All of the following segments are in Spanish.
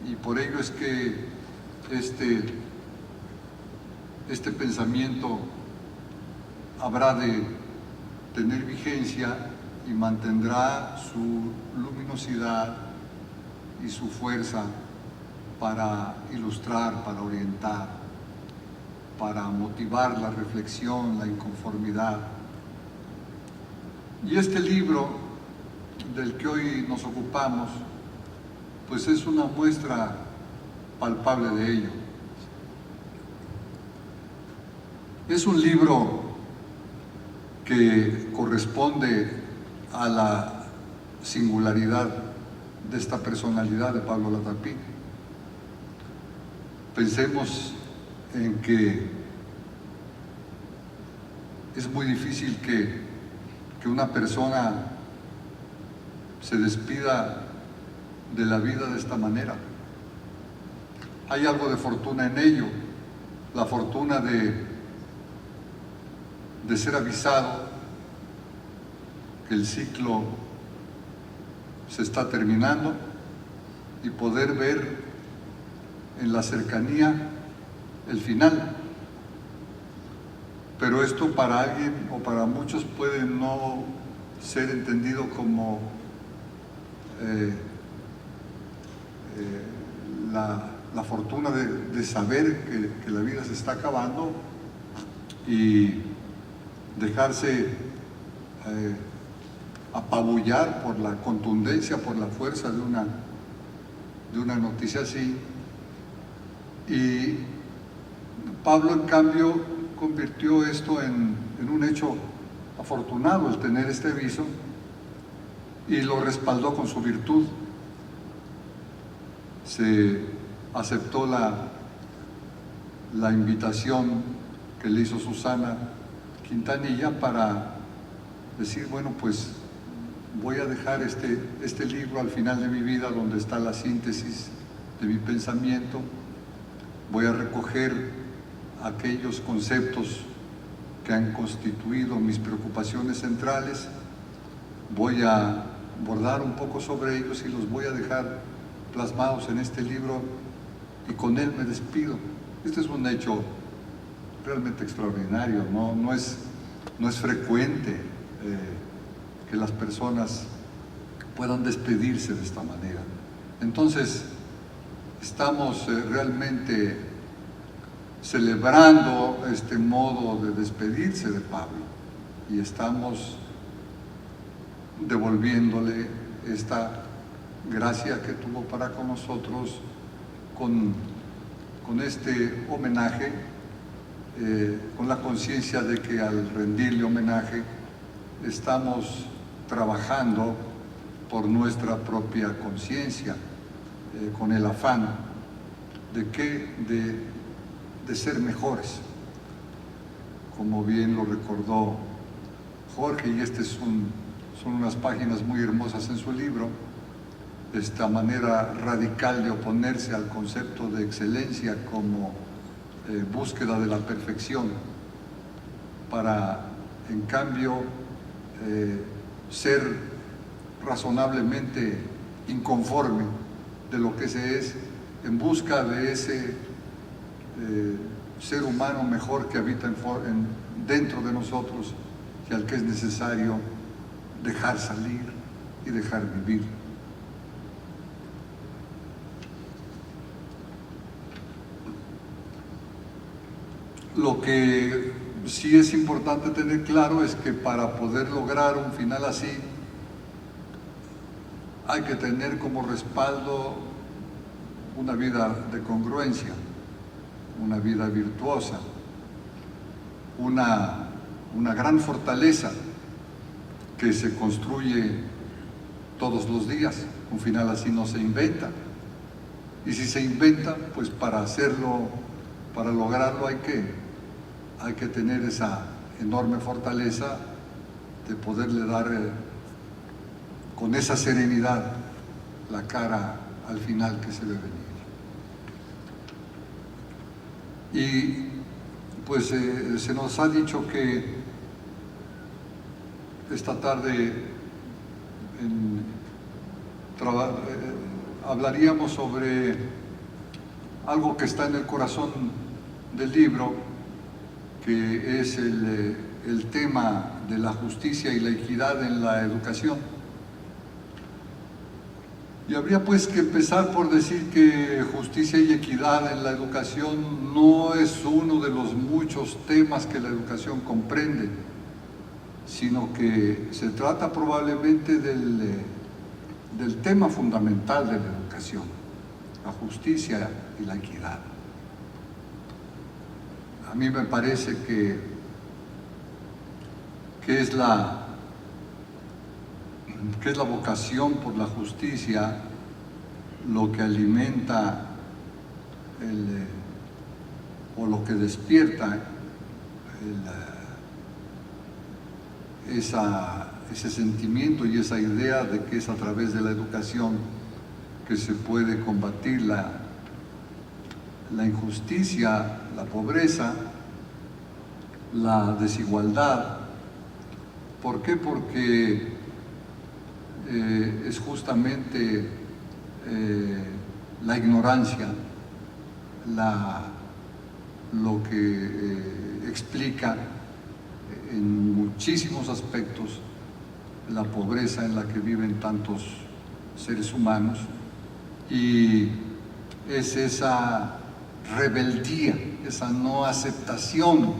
y por ello es que este pensamiento habrá de tener vigencia y mantendrá su luminosidad y su fuerza para ilustrar, para orientar, para motivar la reflexión, la inconformidad. Y este libro del que hoy nos ocupamos, pues es una muestra palpable de ello. Es un libro que corresponde a la singularidad de esta personalidad de Pablo Latapí. Pensemos en que es muy difícil que una persona se despida de la vida de esta manera. Hay algo de fortuna en ello, la fortuna de ser avisado que el ciclo se está terminando y poder ver en la cercanía el final. Pero esto para alguien o para muchos puede no ser entendido como la fortuna de saber que la vida se está acabando y dejarse apabullar por la contundencia, por la fuerza de una noticia así. Y Pablo, en cambio, convirtió esto en un hecho afortunado, el tener este aviso, y lo respaldó con su virtud. Se aceptó la invitación que le hizo Susana Quintanilla para decir, bueno, pues voy a dejar este libro al final de mi vida, donde está la síntesis de mi pensamiento. Voy a recoger aquellos conceptos que han constituido mis preocupaciones centrales, voy a bordar un poco sobre ellos y los voy a dejar plasmados en este libro, y con él me despido. Este es un hecho realmente extraordinario, no es frecuente que las personas puedan despedirse de esta manera. Entonces, estamos realmente celebrando este modo de despedirse de Pablo y estamos devolviéndole esta gracia que tuvo para con nosotros con este homenaje, con la conciencia de que al rendirle homenaje estamos trabajando por nuestra propia conciencia, con el afán de ser mejores, como bien lo recordó Jorge, y son unas páginas muy hermosas en su libro, esta manera radical de oponerse al concepto de excelencia como búsqueda de la perfección, para en cambio ser razonablemente inconforme de lo que se es, en busca de ese ser humano mejor que habita dentro de nosotros y al que es necesario dejar salir y dejar vivir. Lo que sí es importante tener claro es que para poder lograr un final así hay que tener como respaldo una vida de congruencia, una vida virtuosa, una gran fortaleza que se construye todos los días. Un final así no se inventa, y si se inventa, pues para hacerlo, para lograrlo hay que tener esa enorme fortaleza de poderle dar con esa serenidad la cara al final que se ve venir. Y pues se nos ha dicho que esta tarde hablaríamos sobre algo que está en el corazón del libro, que es el tema de la justicia y la equidad en la educación. Y habría pues que empezar por decir que justicia y equidad en la educación no es uno de los muchos temas que la educación comprende, sino que se trata probablemente del tema fundamental de la educación, la justicia y la equidad. A mí me parece que es la vocación por la justicia lo que alimenta o lo que despierta ese sentimiento y esa idea de que es a través de la educación que se puede combatir la injusticia, la pobreza, la desigualdad. ¿Por qué? Porque es justamente la ignorancia lo que explica en muchísimos aspectos la pobreza en la que viven tantos seres humanos, y es esa rebeldía, esa no aceptación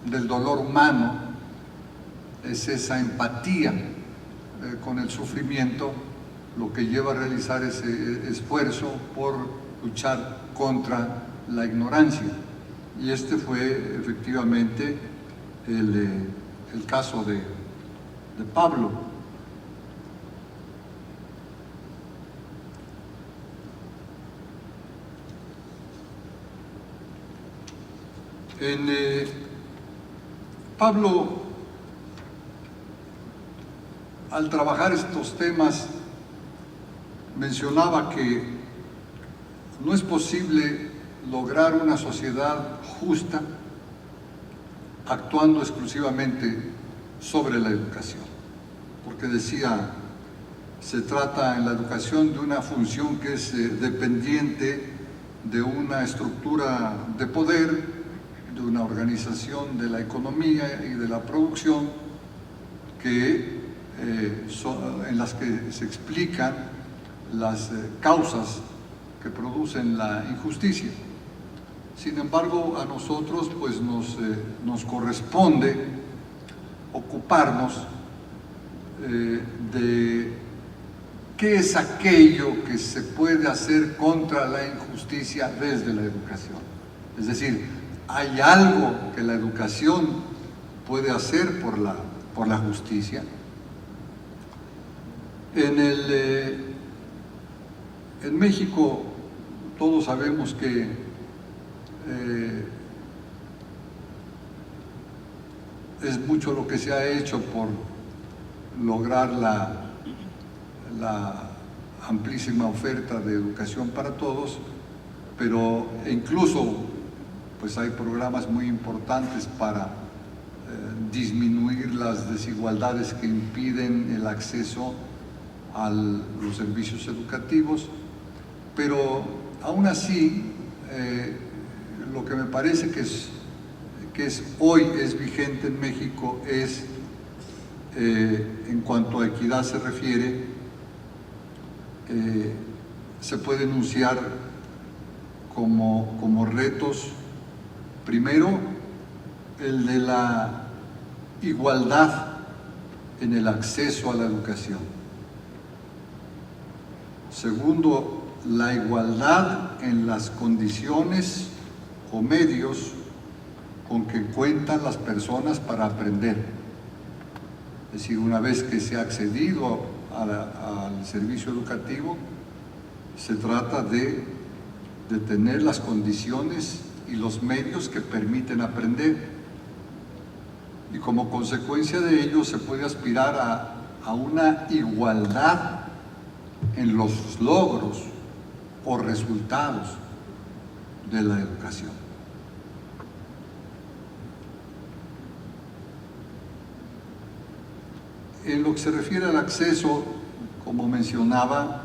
del dolor humano, es esa empatía con el sufrimiento lo que lleva a realizar ese esfuerzo por luchar contra la ignorancia. Y este fue efectivamente el caso de Pablo. Pablo, al trabajar estos temas, mencionaba que no es posible lograr una sociedad justa actuando exclusivamente sobre la educación, porque decía, se trata en la educación de una función que es dependiente de una estructura de poder, de una organización de la economía y de la producción en las que se explican las causas que producen la injusticia. Sin embargo, a nosotros pues nos corresponde ocuparnos de qué es aquello que se puede hacer contra la injusticia desde la educación. Es decir, ¿hay algo que la educación puede hacer por la justicia? En México todos sabemos que es mucho lo que se ha hecho por lograr la amplísima oferta de educación para todos, pero incluso pues hay programas muy importantes para disminuir las desigualdades que impiden el acceso a los servicios educativos, pero aún así lo que me parece que hoy es vigente en México es, en cuanto a equidad se refiere, se puede enunciar como retos, primero, el de la igualdad en el acceso a la educación. Segundo, la igualdad en las condiciones o medios con que cuentan las personas para aprender. Es decir, una vez que se ha accedido al servicio educativo, se trata de tener las condiciones y los medios que permiten aprender. Y como consecuencia de ello se puede aspirar a una igualdad en los logros o resultados de la educación. En lo que se refiere al acceso, como mencionaba,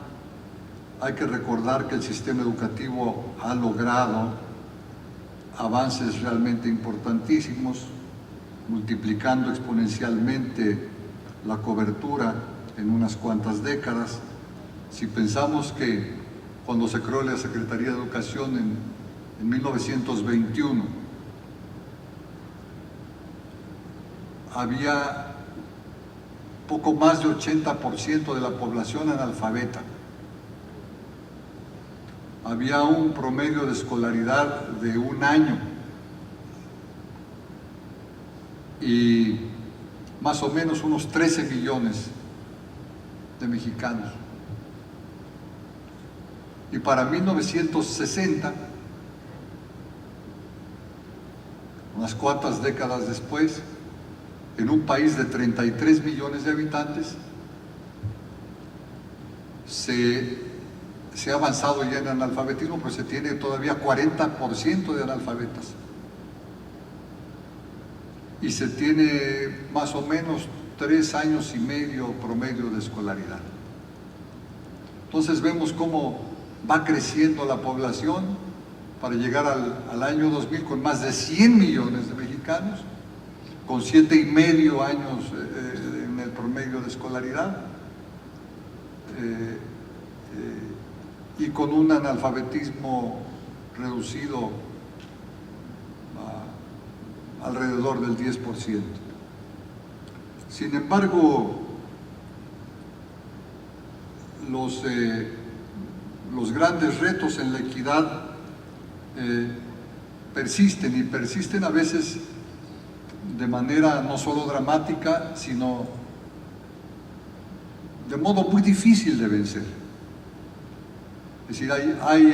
hay que recordar que el sistema educativo ha logrado avances realmente importantísimos, multiplicando exponencialmente la cobertura en unas cuantas décadas. Si pensamos que cuando se creó la Secretaría de Educación en 1921, había poco más de 80% de la población analfabeta. Había un promedio de escolaridad de 1 año y más o menos unos 13 millones de mexicanos. Y para 1960, unas cuantas décadas después, en un país de 33 millones de habitantes, se ha avanzado ya en analfabetismo, pero se tiene todavía 40% de analfabetas. Y se tiene más o menos 3 años y medio promedio de escolaridad. Entonces vemos cómo va creciendo la población para llegar al año 2000 con más de 100 millones de mexicanos, con 7,5 años en el promedio de escolaridad, y con un analfabetismo reducido a alrededor del 10%. Sin embargo, los grandes retos en la equidad persisten, y persisten a veces de manera no solo dramática, sino de modo muy difícil de vencer. Es decir, hay